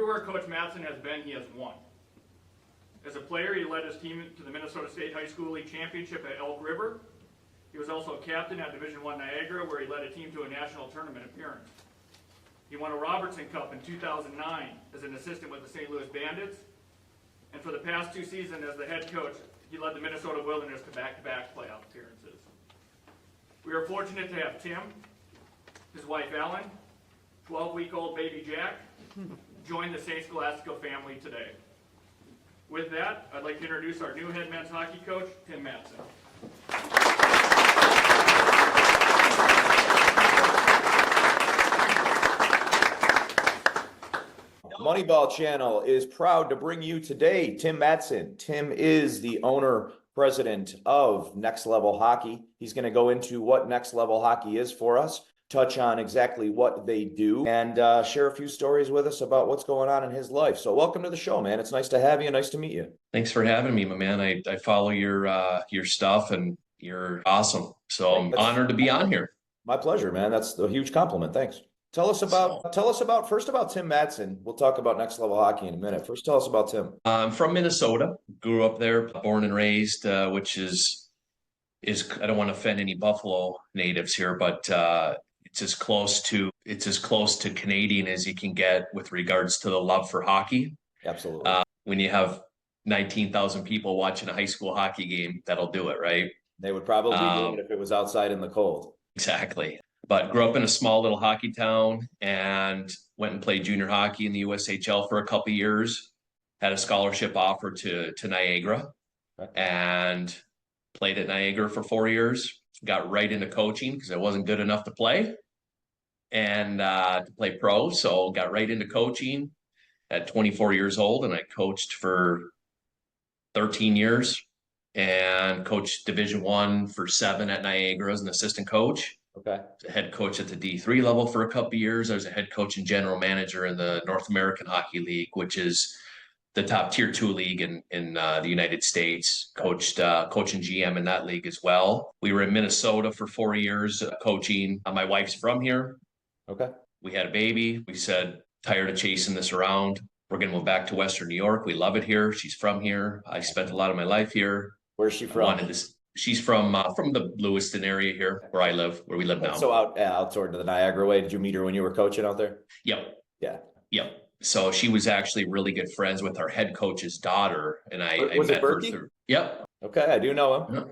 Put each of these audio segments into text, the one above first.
Everywhere Coach Madsen has been, he has won. As a player, he led his team to the Minnesota State High School League Championship at Elk River. He was also a captain at Division I Niagara, where he led a team to a national tournament appearance. He won a Robertson Cup in 2009 as an assistant with the St. Louis Bandits. And for the past 2 seasons as the head coach, he led the Minnesota Wilderness to back-to-back playoff appearances. We are fortunate to have Tim, his wife Ellen, 12-week-old baby Jack, join the St. Scholastica family today. With that, I'd like to introduce our new head men's hockey coach, Tim Matson. Moneyball Channel is proud to bring you today Tim Matson. Tim is the owner, president of Next Level Hockey. He's going to go into what Next Level Hockey is for us, touch on exactly what they do, and share a few stories with us about what's going on in his life. So welcome to the show, man. It's nice to have you. Nice to meet you. Thanks for having me, my man. I follow your stuff, and you're awesome. So I'm honored to be on here. My pleasure, man. That's a huge compliment. Thanks. Tell us about first about Tim Matson. We'll talk about Next Level Hockey in a minute. First, tell us about Tim. I'm from Minnesota. Grew up there, born and raised, which is I don't want to offend any Buffalo natives here, but it's as close to Canadian as you can get with regards to the love for hockey. Absolutely. When you have 19,000 people watching a high school hockey game, that'll do it, right? They would probably do it if it was outside in the cold. Exactly. But grew up in a small little hockey town and went and played junior hockey in the USHL for a couple of years. Had a scholarship offer to Niagara, and played at Niagara for 4 years. Got right into coaching because I wasn't good enough to play and to play pro. So got right into coaching at 24 years old, and I coached for 13 years and coached Division I for 7 at Niagara as an assistant coach. Okay. Head coach at the D3 level for a couple of years. I was a head coach and general manager in the North American Hockey League, which is the top tier 2 league in the United States. Coached coach and GM in that league as well. We were in Minnesota for 4 years coaching. My wife's from here. Okay. We had a baby. We said, tired of chasing this around. We're going to move back to Western New York. We love it here. She's from here. I spent a lot of my life here. Where's she from? She's from the Lewiston area here, where we live now. So out toward the Niagara way. Did you meet her when you were coaching out there? Yep. Yeah. Yep. So she was actually really good friends with our head coach's daughter, and I met her through. Yep. Okay, I do know him.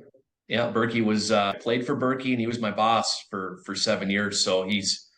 Yeah, Berkey was played for Berkey, and he was my boss for 7 years. So he's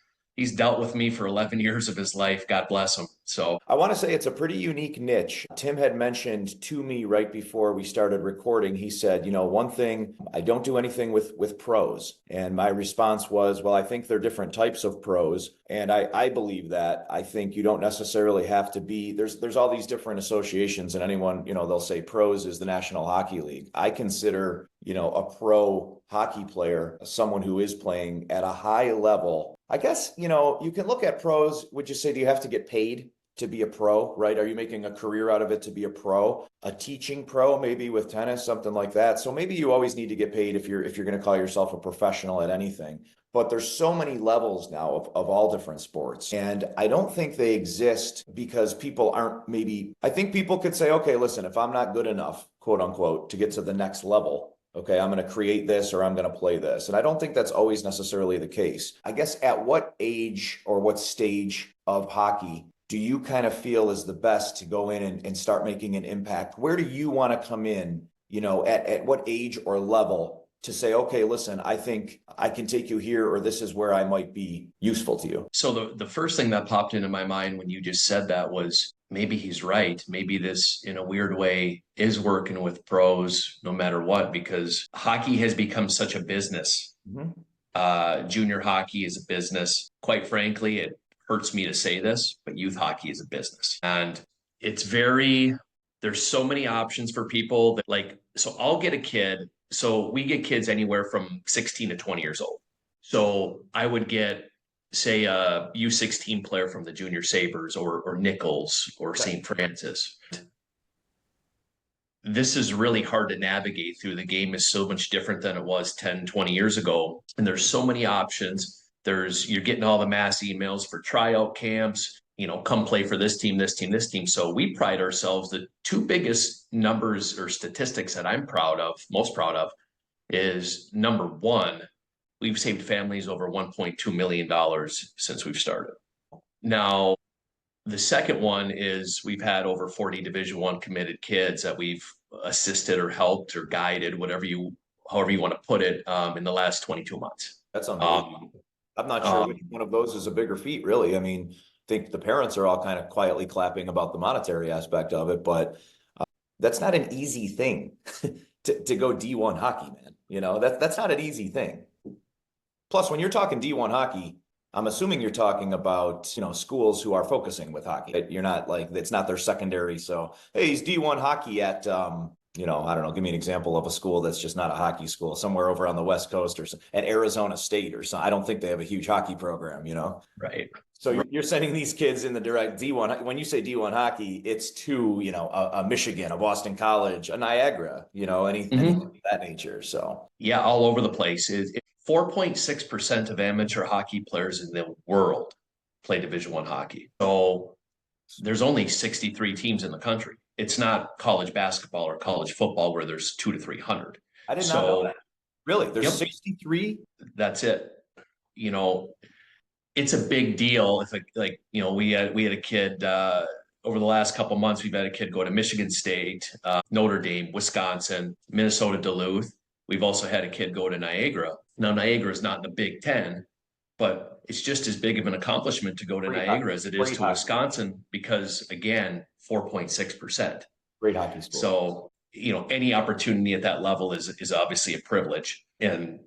dealt with me for 11 years of his life. God bless him. So I want to say it's a pretty unique niche. Tim had mentioned to me right before we started recording, he said, one thing, I don't do anything with pros. And my response was, well, I think they're different types of pros. And I believe that. I think you don't necessarily have to be, there's all these different associations, and anyone, they'll say pros is the National Hockey League. I consider, a pro hockey player someone who is playing at a high level. I guess, you can look at pros. Would you say, do you have to get paid to be a pro, right? Are you making a career out of it to be a pro, a teaching pro, maybe with tennis, something like that? So maybe you always need to get paid if you're going to call yourself a professional at anything. But there's so many levels now of all different sports. And I don't think they exist because people aren't I think people could say, okay, listen, if I'm not good enough, quote unquote, to get to the next level, okay, I'm going to create this or I'm going to play this. And I don't think that's always necessarily the case. I guess at what age or what stage of hockey do you kind of feel is the best to go in and start making an impact? Where do you want to come in, at what age or level to say, okay, listen, I think I can take you here, or this is where I might be useful to you? So the first thing that popped into my mind when you just said that was, maybe he's right. Maybe this, in a weird way, is working with pros no matter what, because hockey has become such a business. Mm-hmm. Junior hockey is a business. Quite frankly, it hurts me to say this, but youth hockey is a business. And there's so many options for people that so I'll get a kid. So we get kids anywhere from 16 to 20 years old. So I would get, say, a U16 player from the Junior Sabres or Nichols or St. Francis. This is really hard to navigate through. The game is so much different than it was 10, 20 years ago. And there's so many options. You're getting all the mass emails for tryout camps. come play for this team, this team, this team. So we pride ourselves. The two biggest numbers or statistics that I'm most proud of, is number one, we've saved families over $1.2 million since we've started. Now, the second one is we've had over 40 Division I committed kids that we've assisted or helped or guided, however you want to put it, in the last 22 months. That's unbelievable. I'm not sure which one of those is a bigger feat, really. I mean, I think the parents are all kind of quietly clapping about the monetary aspect of it, but that's not an easy thing to go D1 hockey, man. That's not an easy thing. Plus, when you're talking D1 hockey, I'm assuming you're talking about, schools who are focusing with hockey. You're not like, it's not their secondary. So, hey, he's D1 hockey at, I don't know, give me an example of a school that's just not a hockey school, somewhere over on the West Coast or at Arizona State or something. I don't think they have a huge hockey program, Right. So you're sending these kids in the direct D1. When you say D1 hockey, it's to, a Michigan, a Boston College, a Niagara, anything of that nature. So yeah, all over the place. 4.6% of amateur hockey players in the world play Division I hockey. So there's only 63 teams in the country. It's not college basketball or college football where there's 200 to 300. I did not know that. Really? There's 63? That's it. It's a big deal. If we had a kid over the last couple of months. We've had a kid go to Michigan State, Notre Dame, Wisconsin, Minnesota, Duluth. We've also had a kid go to Niagara. Now, Niagara is not in the Big Ten, but it's just as big of an accomplishment to go to Niagara as it is to Wisconsin because, again, 4.6%. Great hockey school. So, any opportunity at that level is obviously a privilege. And,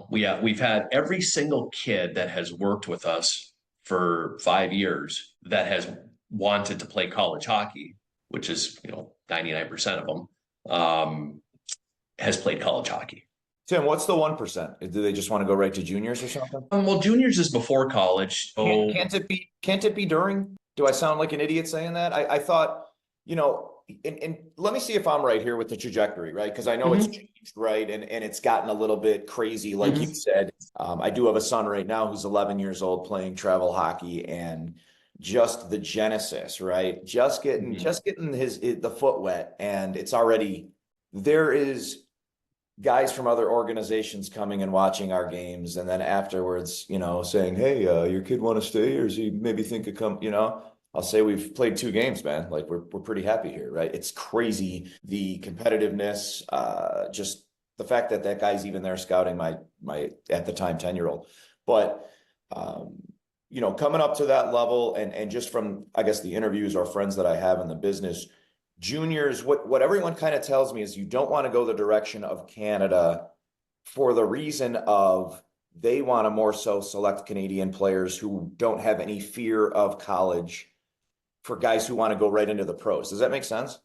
we've had every single kid that has worked with us for 5 years that has wanted to play college hockey, which is, 99% of them, has played college hockey. Tim, what's the 1%? Do they just want to go right to juniors or something? Well, juniors is before college. So can't it be during? Do I sound like an idiot saying that? I thought, and let me see if I'm right here with the trajectory, right? Because I know it's changed, right? And it's gotten a little bit crazy, like you said. I do have a son right now who's 11 years old playing travel hockey, and just the genesis, right? Just getting the foot wet, and it's already there is guys from other organizations coming and watching our games, and then afterwards, saying, "Hey, your kid want to stay, or does he maybe think of come?" I'll say we've played 2 games, man. Like we're pretty happy here, right? It's crazy, the competitiveness, just the fact that guy's even there scouting my at the time 10-year-old, but coming up to that level, and just from I guess the interviews or friends that I have in the business. Juniors, what everyone kind of tells me is you don't want to go the direction of Canada for the reason of they want to more so select Canadian players who don't have any fear of college for guys who want to go right into the pros. Does that make sense?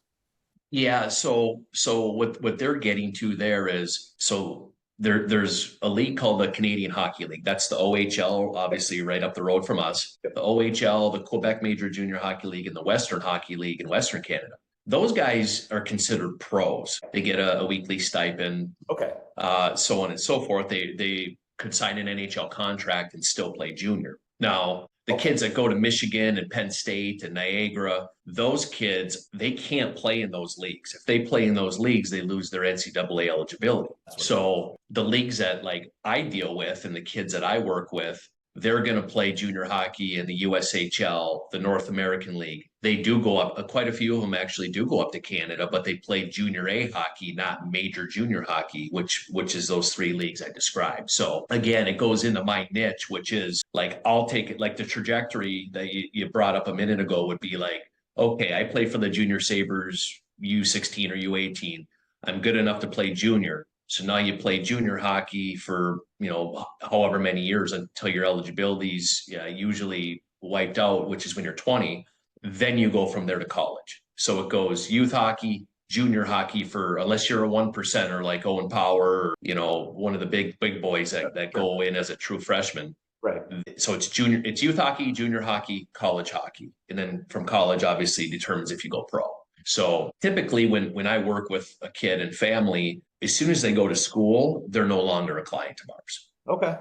Yeah. So what they're getting to there is, so there's a league called the Canadian Hockey League. That's the OHL, obviously right up the road from us. The OHL, the Quebec Major Junior Hockey League, and the Western Hockey League in Western Canada. Those guys are considered pros. They get a weekly stipend, so on and so forth. They could sign an NHL contract and still play junior. Now, the kids that go to Michigan and Penn State and Niagara, those kids, they can't play in those leagues. If they play in those leagues, they lose their NCAA eligibility. So the leagues that I deal with and the kids that I work with, they're going to play junior hockey in the USHL, the North American League. They do go up, quite a few of them actually do go up to Canada, but they play junior A hockey, not major junior hockey, which is those 3 leagues I described. So again, it goes into my niche, which is I'll take it, the trajectory that you brought up a minute ago would be okay, I play for the Junior Sabres U16 or U18. I'm good enough to play junior. So now you play junior hockey for, however many years until your eligibility's usually wiped out, which is when you're 20. Then you go from there to college. So it goes youth hockey, junior hockey for, unless you're a 1%er like Owen Power, or, one of the big boys that go in as a true freshman. Right. So it's youth hockey, junior hockey, college hockey. And then from college, obviously determines if you go pro. So typically when I work with a kid and family, as soon as they go to school, they're no longer a client of ours. Okay.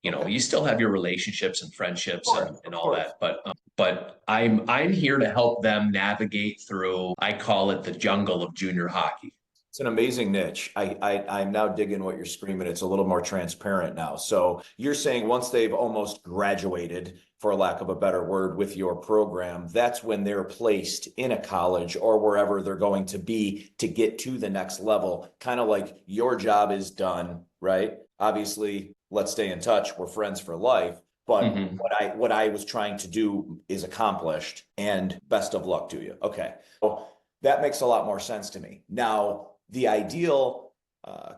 You still have your relationships and friendships and Of all course. that, but I'm here to help them navigate through, I call it the jungle of junior hockey. It's an amazing niche. I'm now digging what you're screaming. It's a little more transparent now. So you're saying once they've almost graduated, for lack of a better word, with your program, that's when they're placed in a college or wherever they're going to be to get to the next level. Kind of like your job is done, right? Obviously, let's stay in touch. We're friends for life. But Mhm. what I was trying to do is accomplished, and best of luck to you. Okay. So that makes a lot more sense to me. Now, the ideal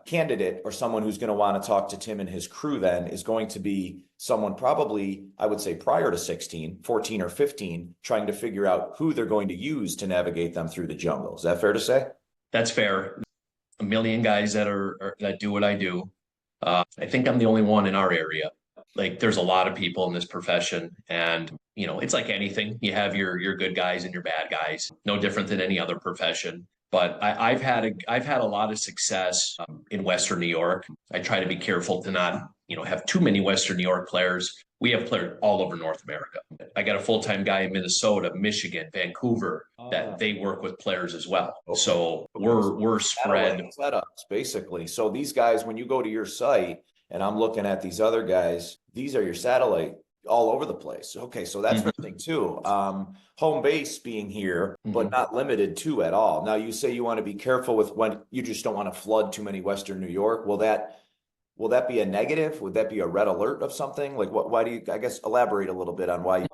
candidate or someone who's going to want to talk to Tim and his crew then is going to be someone probably, I would say, prior to 16, 14 or 15, trying to figure out who they're going to use to navigate them through the jungle. Is that fair to say? That's fair. A million guys that do what I do. I think I'm the only one in our area. Like, there's a lot of people in this profession, and it's like anything. You have your good guys and your bad guys. No different than any other profession. But I've had a lot of success in Western New York. I try to be careful to not have too many Western New York players. We have players all over North America. I got a full-time guy in Minnesota, Michigan, Vancouver, that they work with players as well. Okay. So we're spread. Satellite setups, basically. So these guys, when you go to your site, and I'm looking at these other guys, these are your satellite all over the place. Okay, so that's interesting too. Home base being here, but not limited to at all. Now you say you want to be careful with when you just don't want to flood too many Western New York. Will that be a negative? Would that be a red alert of something? Like why do you, I guess, elaborate a little bit on why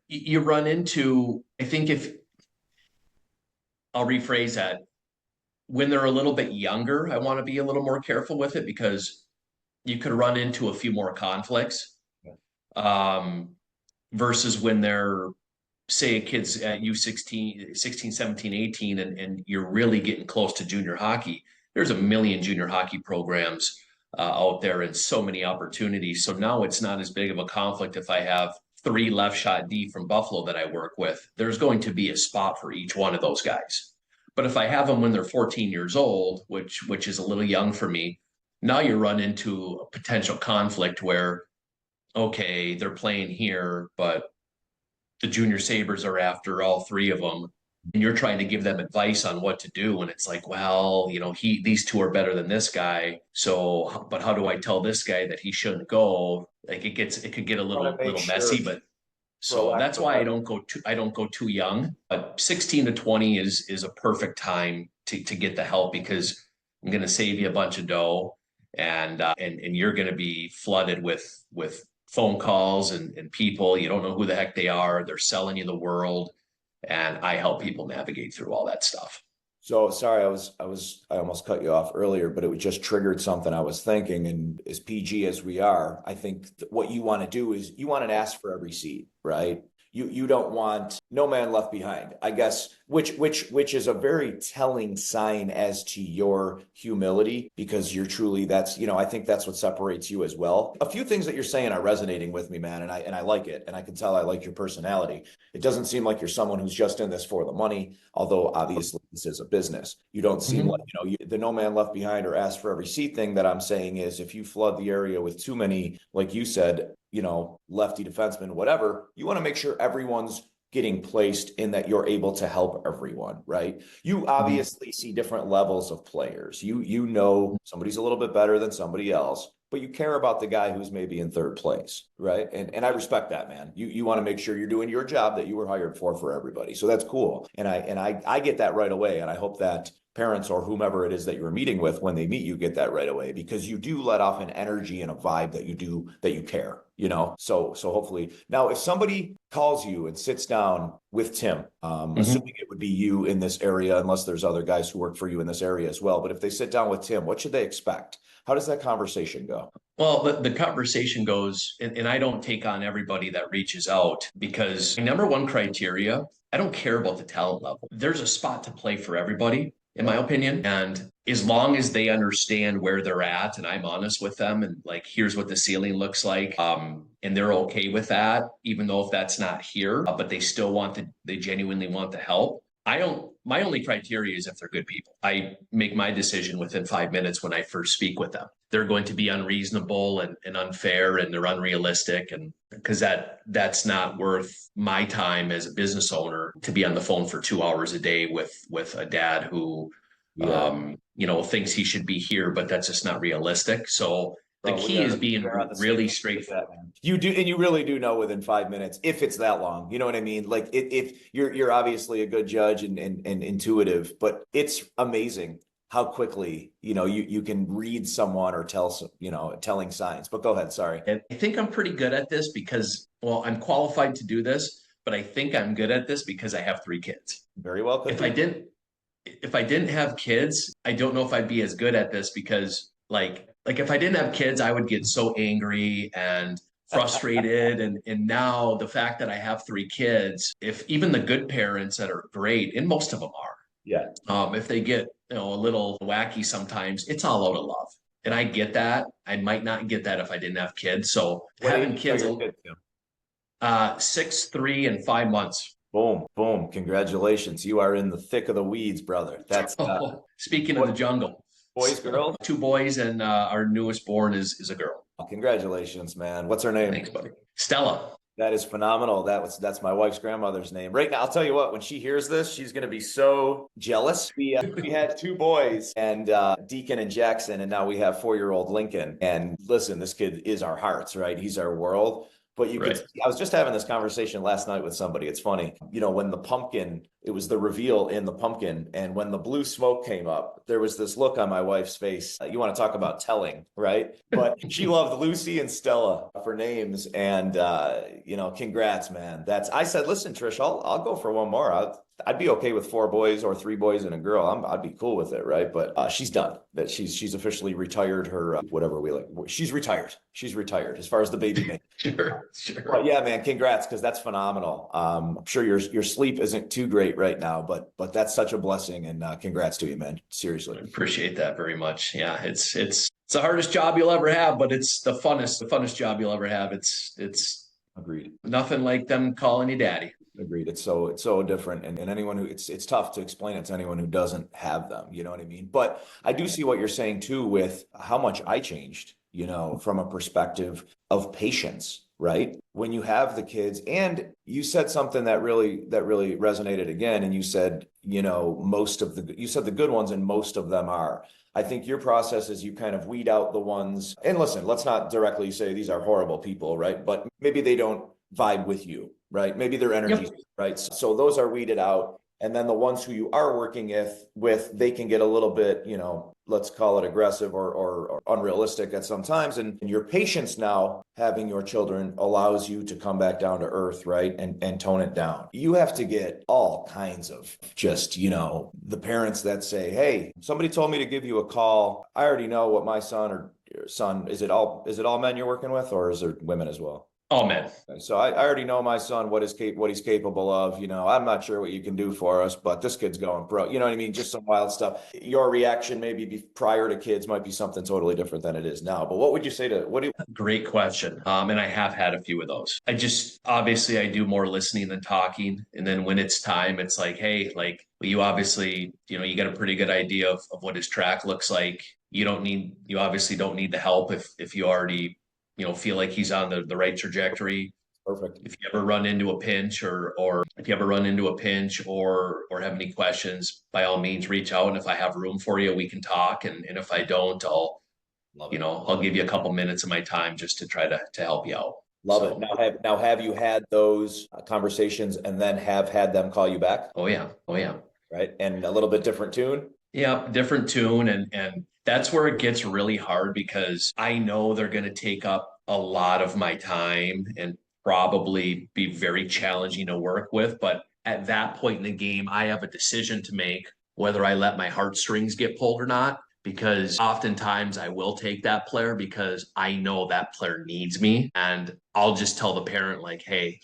You run into, I think, if I'll rephrase that, when they're a little bit younger, I want to be a little more careful with it because you could run into a few more conflicts. Versus when they're, say, a kid's at U16, 16, 17, 18, and you're really getting close to junior hockey. There's a million junior hockey programs out there and so many opportunities. So now it's not as big of a conflict if I have three left shot D from Buffalo that I work with. There's going to be a spot for each one of those guys. But if I have them when they're 14 years old, which is a little young for me, now you run into a potential conflict where, okay, they're playing here, but the junior Sabres are after all three of them. And you're trying to give them advice on what to do. And it's like, well, these two are better than this guy. So, but how do I tell this guy that he shouldn't go? Like it could get a little messy, but so that's why I don't go too young. But 16 to 20 is a perfect time to get the help because I'm going to save you a bunch of dough, and you're going to be flooded with phone calls and people. You don't know who the heck they are. They're selling you the world, and I help people navigate through all that stuff. So sorry, I almost cut you off earlier, but it just triggered something I was thinking. And as PG as we are, I think what you want to do is you want to ask for every seat, right? You don't want no man left behind, I guess, which is a very telling sign as to your humility, because you're truly, I think that's what separates you as well. A few things that you're saying are resonating with me, man, and I like it, and I can tell I like your personality. It doesn't seem like you're someone who's just in this for the money, although obviously this is a business. You don't seem like, the no man left behind or ask for every seat thing that I'm saying is if you flood the area with too many, like you said, lefty defensemen, whatever, you want to make sure everyone's getting placed in that you're able to help everyone, right? You obviously see different levels of players. You know somebody's a little bit better than somebody else, but you care about the guy who's maybe in third place, right? And I respect that, man. You want to make sure you're doing your job that you were hired for everybody. So that's cool. And I get that right away. And I hope that parents or whomever it is that you're meeting with, when they meet you, get that right away, because you do let off an energy and a vibe that you care, so hopefully. Now, if somebody calls you and sits down with Tim, assuming it would be you in this area, unless there's other guys who work for you in this area as well, but if they sit down with Tim, what should they expect? How does that conversation go? Well, the conversation goes, and I don't take on everybody that reaches out, because my number one criteria, I don't care about the talent level. There's a spot to play for everybody, in my opinion. And as long as they understand where they're at and I'm honest with them and like, here's what the ceiling looks like, and they're okay with that, even though if that's not here, but they still they genuinely want the help, My only criteria is if they're good people. I make my decision within 5 minutes when I first speak with them. They're going to be unreasonable and unfair and they're unrealistic. And because that's not worth my time as a business owner to be on the phone for 2 hours a day with a dad who, Yeah. thinks he should be here, but that's just not realistic. So the Bro, key is being we're on the same really page with that, straightforward. man. You do, and you really do know within 5 minutes if it's that long. You know what I mean? Like if you're obviously a good judge and intuitive, but it's amazing how quickly you can read someone or tell telling signs. But go ahead, sorry. And I think I'm pretty good at this because, well, I'm qualified to do this, but I think I'm good at this because I have 3 kids. Very well could If be. I didn't have kids, I don't know if I'd be as good at this because like if I didn't have kids, I would get so angry and frustrated. And now the fact that I have 3 kids, if even the good parents that are great, and most of them are, Yeah. if they get a little wacky sometimes, it's all out of love. And I get that. I might not get that if I didn't have kids. So What having age are kids, your kids to? 6, 3, and 5 months. Boom, boom. Congratulations. You are in the thick of the weeds, brother. That's Speaking of the jungle, boys, girls. 2 boys, and our newest born is a girl. Congratulations, man. What's her name? Thanks, buddy. Stella. That is phenomenal. That's my wife's grandmother's name. Right now, I'll tell you what, when she hears this, she's going to be so jealous. We had 2 boys and Deacon and Jackson, and now we have 4-year-old Lincoln. And listen, this kid is our hearts, right? He's our world. But you could, I was just having this conversation last night with somebody. It's funny, when the pumpkin, it was the reveal in the pumpkin. And when the blue smoke came up, there was this look on my wife's face. You want to talk about telling, right? But she loved Lucy and Stella for names. And, congrats, man. I said, listen, Trish, I'll go for one more. I'd be okay with 4 boys or 3 boys and a girl. I'd be cool with it, right? But she's done. That she's officially retired her whatever we like. She's retired. She's retired as far as the baby makes. Sure. But yeah, man, congrats, because that's phenomenal. I'm sure your sleep isn't too great right now, but that's such a blessing, and congrats to you, man. Seriously, Appreciate that very much. Yeah, it's the hardest job you'll ever have, but it's the funnest job you'll ever have. It's agreed. nothing like them calling you daddy. Agreed. It's so different. And anyone who it's tough to explain it to anyone who doesn't have them, you know what I mean? But I do see what you're saying too, with how much I changed, from a perspective of patience, right? When you have the kids, and you said something that really resonated again. And you said, you said the good ones, and most of them are. I think your process is you kind of weed out the ones, and listen, let's not directly say these are horrible people, right? But maybe they don't vibe with you, right? Maybe their energy, right? So those are weeded out. And then the ones who you are working with, they can get a little bit, let's call it aggressive or unrealistic at some times. And your patience now, having your children, allows you to come back down to earth, right? And tone it down. You have to get all kinds of just, the parents that say, hey, somebody told me to give you a call. I already know what my son, is it all men you're working with, or is there women as well? Oh, man. So I already know my son, what he's capable of. I'm not sure what you can do for us, but this kid's going pro. You know what I mean? Just some wild stuff. Your reaction maybe prior to kids might be something totally different than it is now. But what would you say Great question. And I have had a few of those. Obviously I do more listening than talking. And then when it's time, it's like, hey, you obviously, you got a pretty good idea of what his track looks like. You obviously don't need the help if you already feel like he's on the right trajectory. Perfect. If you ever run into a pinch or if you ever run into a pinch or have any questions, by all means, reach out. And if I have room for you, we can talk. And if I don't, I'll give you a couple minutes of my time just to try to help you out. Love it. Now, have you had those conversations and then have had them call you back? Oh yeah. Right. And a little bit different tune. Yeah, different tune. And that's where it gets really hard, because I know they're going to take up a lot of my time and probably be very challenging to work with. But at that point in the game, I have a decision to make whether I let my heartstrings get pulled or not, because oftentimes I will take that player because I know that player needs me. And I'll just tell the parent, hey,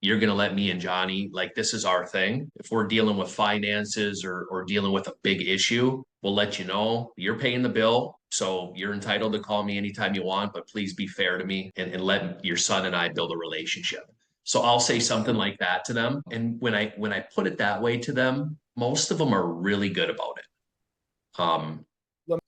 you're going to let me and Johnny, this is our thing. If we're dealing with finances or dealing with a big issue, we'll let you know. You're paying the bill, so you're entitled to call me anytime you want, but please be fair to me and let your son and I build a relationship. So I'll say something like that to them. And when I put it that way to them, most of them are really good about it.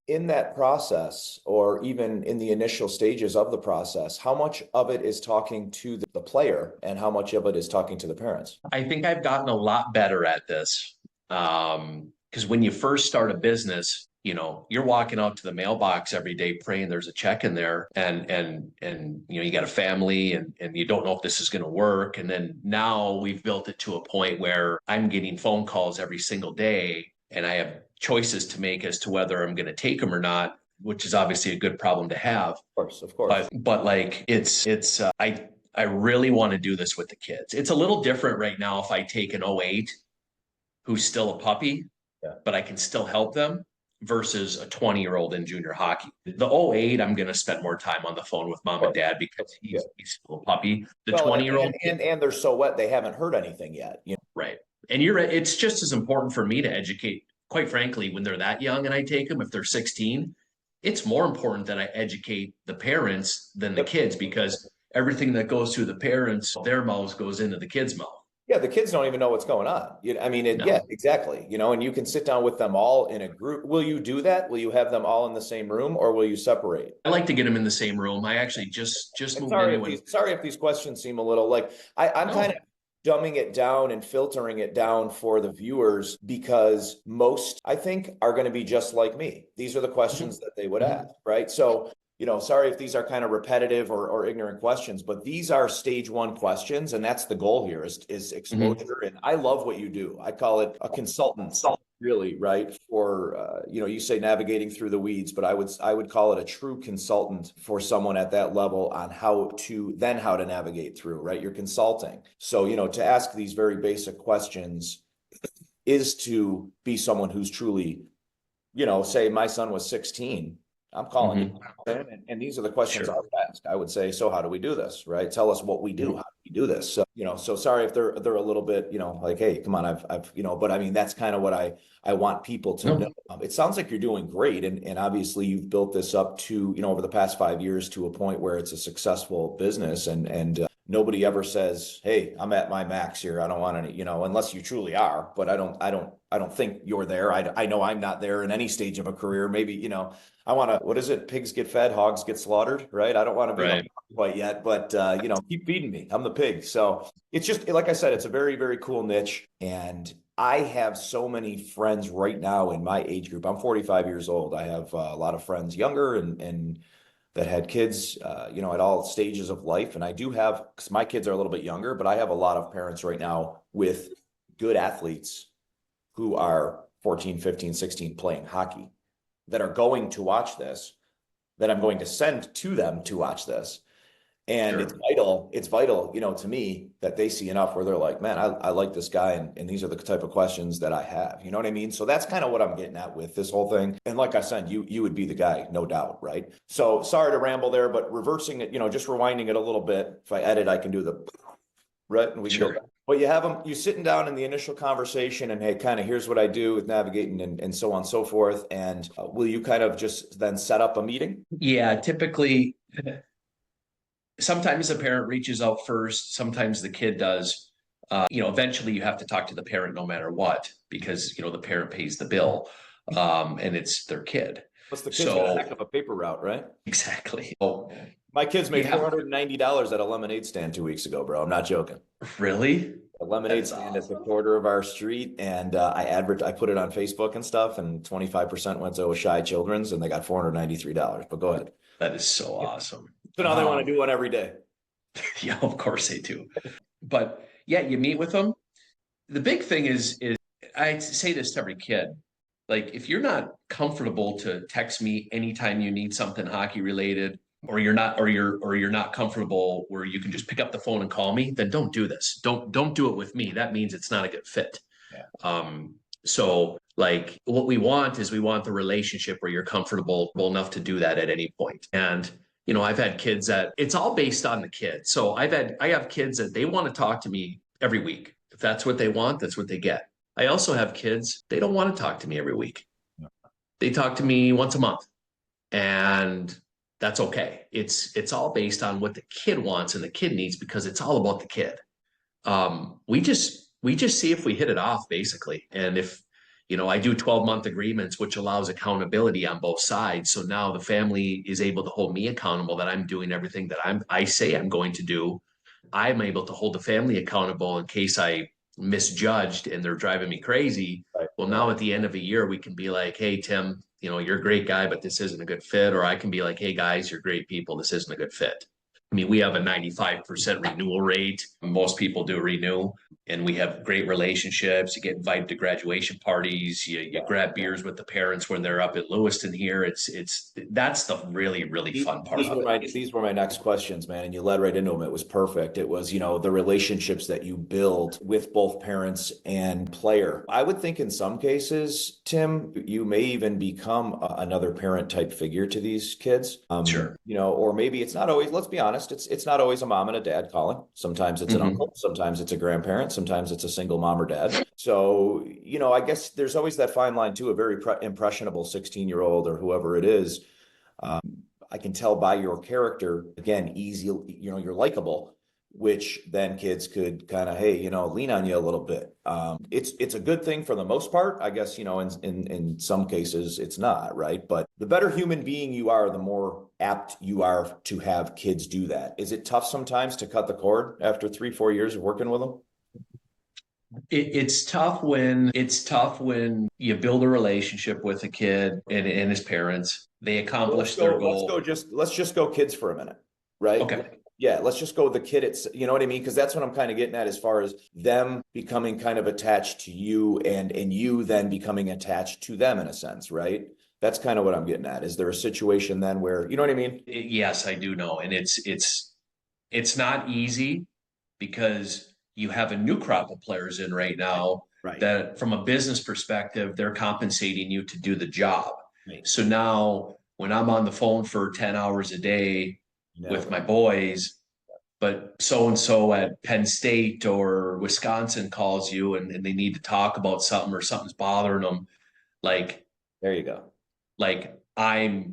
In that process, or even in the initial stages of the process, how much of it is talking to the player and how much of it is talking to the parents? I think I've gotten a lot better at this. Because when you first start a business, you're walking out to the mailbox every day praying there's a check in there, and you got a family, and you don't know if this is going to work. And then now we've built it to a point where I'm getting phone calls every single day, and I have choices to make as to whether I'm going to take them or not, which is obviously a good problem to have. Of course, of course. But like I really want to do this with the kids. It's a little different right now if I take an 08 who's still a puppy, Yeah. but I can still help them versus a 20-year-old in junior hockey. The 08, I'm going to spend more time on the phone with mom and dad because he's still a puppy. The 20-year-old and they're so wet they haven't heard anything yet. Right. And it's just as important for me to educate, quite frankly, when they're that young and I take them, if they're 16, it's more important that I educate the parents than the kids, because everything that goes through the parents, their mouths goes into the kids' mouth. Yeah, the kids don't even know what's going on. No. Yeah, exactly. And you can sit down with them all in a group. Will you do that? Will you have them all in the same room, or will you separate? I like to get them in the same room. I actually just moved Sorry if these questions seem a little like I'm No. kind of dumbing it down and filtering it down for the viewers, because most, I think, are going to be just like me. These are the questions that they would ask, right? So, sorry if these are kind of repetitive or ignorant questions, but these are stage one questions. And that's the goal here is exposure. And I love what you do. I call it a consultant, really, right? For, you say navigating through the weeds, but I would call it a true consultant for someone at that level on how to navigate through, right? You're consulting. So, to ask these very basic questions is to be someone who's truly, say my son was 16. I'm calling you. And these are the questions I would ask. I would say, so how do we do this? Right? Tell us what we do. How do we do this? So, so sorry if they're a little bit, like, hey, come on, I've but I mean, that's kind of what I want people to know. It sounds like you're doing great. And obviously you've built this up to, over the past 5 years to a point where it's a successful business, and nobody ever says, hey, I'm at my max here. I don't want any, unless you truly are, but I don't think you're there. I know I'm not there in any stage of a career. Maybe, I want to, what is it? Pigs get fed, hogs get slaughtered, right? I don't want to be quite yet, but keep feeding me. I'm the pig. So it's just, like I said, it's a very, very cool niche. And I have so many friends right now in my age group. I'm 45 years old. I have a lot of friends younger and that had kids, at all stages of life. And I do have, because my kids are a little bit younger, but I have a lot of parents right now with good athletes who are 14, 15, 16 playing hockey that are going to watch this, that I'm going to send to them to watch this. And it's vital, to me, that they see enough where they're like, man, I like this guy. And these are the type of questions that I have, you know what I mean? So that's kind of what I'm getting at with this whole thing. And like I said, you would be the guy, no doubt. Right. So sorry to ramble there, but reversing it, just rewinding it a little bit. If I edit, I can do the right. And we can go back. But you have them, you sitting down in the initial conversation and, hey, kind of here's what I do with navigating and so on and so forth. And will you kind of just then set up a meeting? Yeah, typically, sometimes the parent reaches out first. Sometimes the kid does. Eventually you have to talk to the parent no matter what, because, the parent pays the bill, and it's their kid. Plus the kid's got a heck of a paper route, right? Exactly. My kids made $490 at a lemonade stand 2 weeks ago, bro. I'm not joking. Really? A lemonade stand at the corner of our street, and I put it on Facebook and stuff, and 25% went to Shy Children's, and they got $493. But go ahead. That is so awesome. So now they want to do one every day. Yeah, of course they do. But yeah, you meet with them. The big thing is I say this to every kid. Like, if you're not comfortable to text me anytime you need something hockey related, or you're not comfortable where you can just pick up the phone and call me, then don't do this. Don't do it with me. That means it's not a good fit. Yeah. So like what we want the relationship where you're comfortable enough to do that at any point. And I've had kids that it's all based on the kid. So I have kids that they want to talk to me every week. If that's what they want, that's what they get. I also have kids, they don't want to talk to me every week. No. They talk to me once a month, and that's okay. It's all based on what the kid wants and the kid needs, because it's all about the kid. We just see if we hit it off basically. And if, I do 12-month agreements, which allows accountability on both sides. So now the family is able to hold me accountable that I'm doing everything that I say I'm going to do. I'm able to hold the family accountable in case I misjudged and they're driving me crazy. Right. Well, now at the end of a year, we can be like, hey, Tim, you're a great guy, but this isn't a good fit. Or I can be like, hey, guys, you're great people. This isn't a good fit. I mean, we have a 95% renewal rate. Most people do renew, and we have great relationships. You get invited to graduation parties. You grab beers with the parents when they're up at Lewiston here. That's the really, really fun part of it. These were my next questions, man, and you led right into them. It was perfect. It was, the relationships that you build with both parents and player. I would think in some cases, Tim, you may even become another parent type figure to these kids. Sure. Or maybe it's not always, let's be honest, it's not always a mom and a dad calling. Sometimes it's an uncle, sometimes it's a grandparent, sometimes it's a single mom or dad. So, I guess there's always that fine line too, a very impressionable 16-year-old or whoever it is. I can tell by your character, again, easy, you're likable, which then kids could kind of, hey, lean on you a little bit. It's a good thing for the most part. I guess, in some cases it's not, right? But the better human being you are, the more apt you are to have kids do that. Is it tough sometimes to cut the cord after 3-4 years of working with them? It's tough when you build a relationship with a kid and his parents. They accomplish their goal. Let's just go kids for a minute, right? Okay. Yeah, let's just go with the kid. It's, you know what I mean? Because that's what I'm kind of getting at as far as them becoming kind of attached to you and you then becoming attached to them in a sense, right? That's kind of what I'm getting at. Is there a situation then where, you know what I mean? Yes, I do know. And it's not easy because you have a new crop of players in right now, right, that from a business perspective, they're compensating you to do the job. Right. So now when I'm on the phone for 10 hours a day with my boys, but so-and-so at Penn State or Wisconsin calls you and they need to talk about something or something's bothering them. Like, there you go. Like I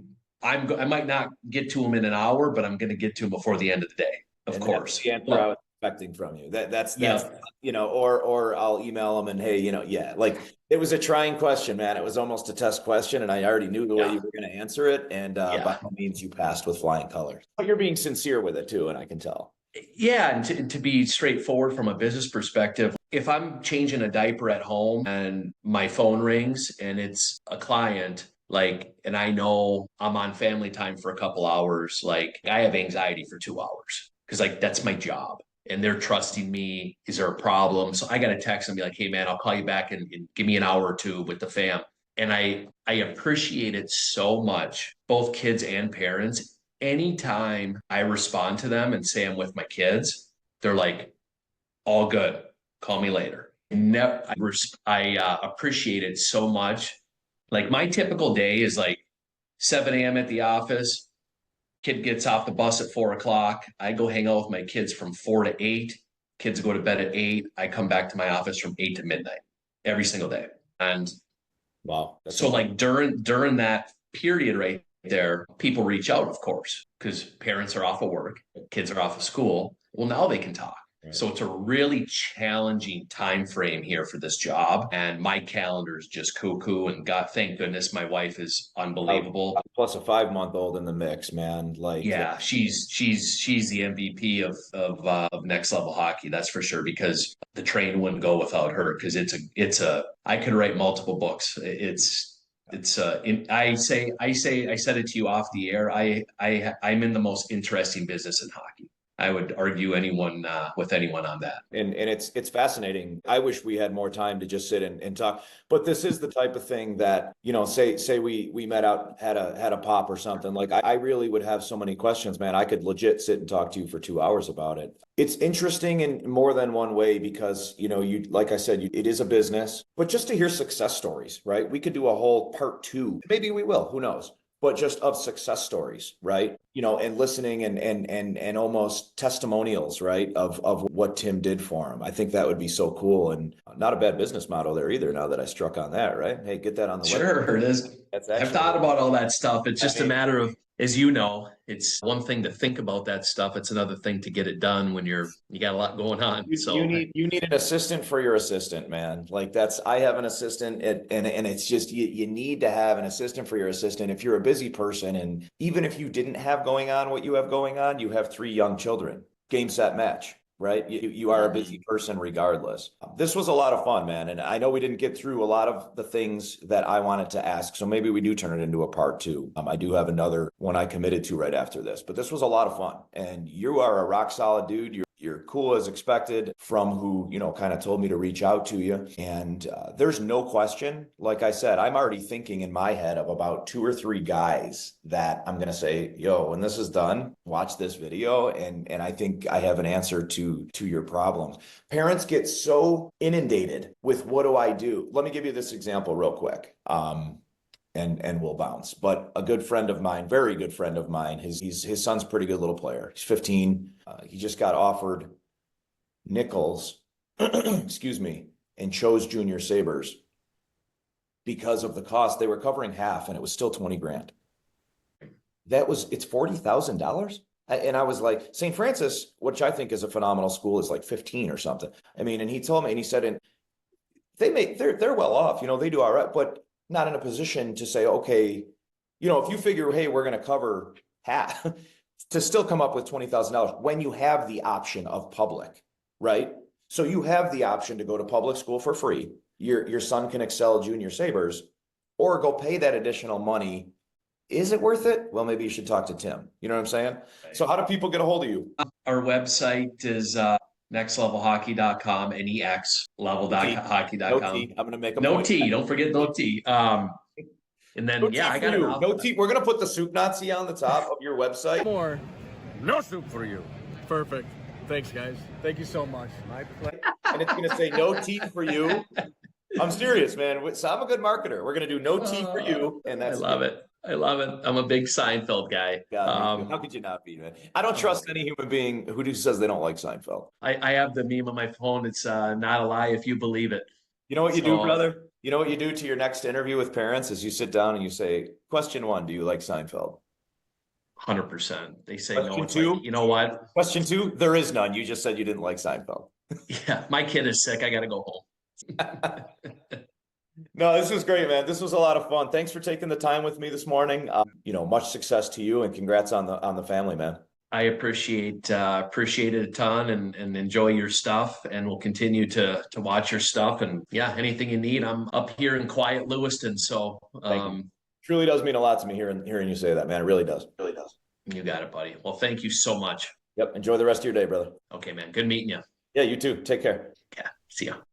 might not get to them in an hour, but I'm going to get to them before the end of the day. Of course. That's the answer I was expecting from you. That's or I'll email them and hey, like it was a trying question, man. It was almost a test question, and I already knew the way you were going to answer it. And by all means, you passed with flying colors. But you're being sincere with it too, and I can tell. Yeah, and to be straightforward from a business perspective, if I'm changing a diaper at home and my phone rings and it's a client, and I know I'm on family time for a couple hours, I have anxiety for 2 hours because that's my job. And they're trusting me. Is there a problem? So I got to text and be like, hey, man, I'll call you back and give me an hour or two with the fam. And I appreciate it so much, both kids and parents. Anytime I respond to them and say I'm with my kids, they're like, all good. Call me later. I appreciate it so much. My typical day is 7 a.m. at the office. Kid gets off the bus at 4 o'clock. I go hang out with my kids from 4 to 8. Kids go to bed at 8. I come back to my office from 8 to midnight every single day. And wow. So during that period right there, people reach out, of course, because parents are off of work, kids are off of school. Well, now they can talk. Right. So it's a really challenging time frame here for this job, and my calendar is just cuckoo. And God, thank goodness, my wife is unbelievable. Plus a 5-month-old in the mix, man. She's the MVP of next level hockey. That's for sure. Because the train wouldn't go without her. Because I could write multiple books. I said it to you off the air. I'm in the most interesting business in hockey. I would argue with anyone on that. And it's fascinating. I wish we had more time to just sit and talk. But this is the type of thing that, say we met out, had a pop or something. I really would have so many questions, man. I could legit sit and talk to you for 2 hours about it. It's interesting in more than one way because, you like I said, it is a business. But just to hear success stories, right? We could do a whole part 2. Maybe we will. Who knows? But just of success stories, right? and listening and almost testimonials, right, of what Tim did for him. I think that would be so cool, and not a bad business model there either. Now that I struck on that, right? Hey, get that on the website. Sure, it is. That's I've actually, thought about all that stuff. It's just I a mean, matter of, as you know, it's one thing to think about that stuff. It's another thing to get it done when you got a lot going on. you need an assistant for your assistant, man. Like I have an assistant, and it's just you need to have an assistant for your assistant if you're a busy person, and even if you didn't have going on what you have going on, you have 3 young children. Game, set, match. Right? You are a busy person regardless. This was a lot of fun, man. And I know we didn't get through a lot of the things that I wanted to ask. So maybe we do turn it into a part 2. I do have another one I committed to right after this, but this was a lot of fun. And you are a rock solid dude. You're cool as expected from who, kind of told me to reach out to you. And there's no question, like I said, I'm already thinking in my head of about 2 or 3 guys that I'm going to say, yo, when this is done, watch this video. And I think I have an answer to your problems. Parents get so inundated with what do I do? Let me give you this example real quick. And we'll bounce. But a good friend of mine, very good friend of mine, his son's a pretty good little player. He's 15. He just got offered Nichols, excuse me, and chose Junior Sabres because of the cost. They were covering half, and it was still 20 grand. It's $40,000. And I was like, St. Francis, which I think is a phenomenal school, is like 15 or something. I mean, and he told me, and he said, and they're well off, they do all right, but not in a position to say, okay, if you figure, hey, we're going to cover half to still come up with $20,000 when you have the option of public, right? So you have the option to go to public school for free. Your son can excel Junior Sabres, or go pay that additional money. Is it worth it? Well, maybe you should talk to Tim. You know what I'm saying? Right. So how do people get a hold of you? Our website is nextlevelhockey.com, nexlevel.hockey.com. No T. I'm going to make a no point. T. Don't forget no T. And then, no I got you. No T. We're going to put the soup Nazi on the top of your website. More. No soup for you. Perfect. Thanks, guys. Thank you so much. My pleasure. And it's going to say no T for you. I'm serious, man. So I'm a good marketer. We're going to do no T for you. And that's I love it. I'm a big Seinfeld guy. God, how could you not be, man? I don't trust any human being who says they don't like Seinfeld. I have the meme on my phone. It's not a lie if you believe it. You know what you do, brother? You know what you do to your next interview with parents is you sit down and you say, question 1, do you like Seinfeld? 100%. They say question no. It's 2, like, you know what? Question 2, there is none. You just said you didn't like Seinfeld. Yeah, my kid is sick. I got to go home. No, this was great, man. This was a lot of fun. Thanks for taking the time with me this morning. Much success to you, and congrats on the family, man. I appreciate it a ton, and enjoy your stuff, and we'll continue to watch your stuff. And yeah, anything you need, I'm up here in quiet Lewiston. So truly does mean a lot to me hearing you say that, man. It really does. It really does. You got it, buddy. Well, thank you so much. Yep. Enjoy the rest of your day, brother. Okay, man. Good meeting you. Yeah, you too. Take care. Yeah. See ya.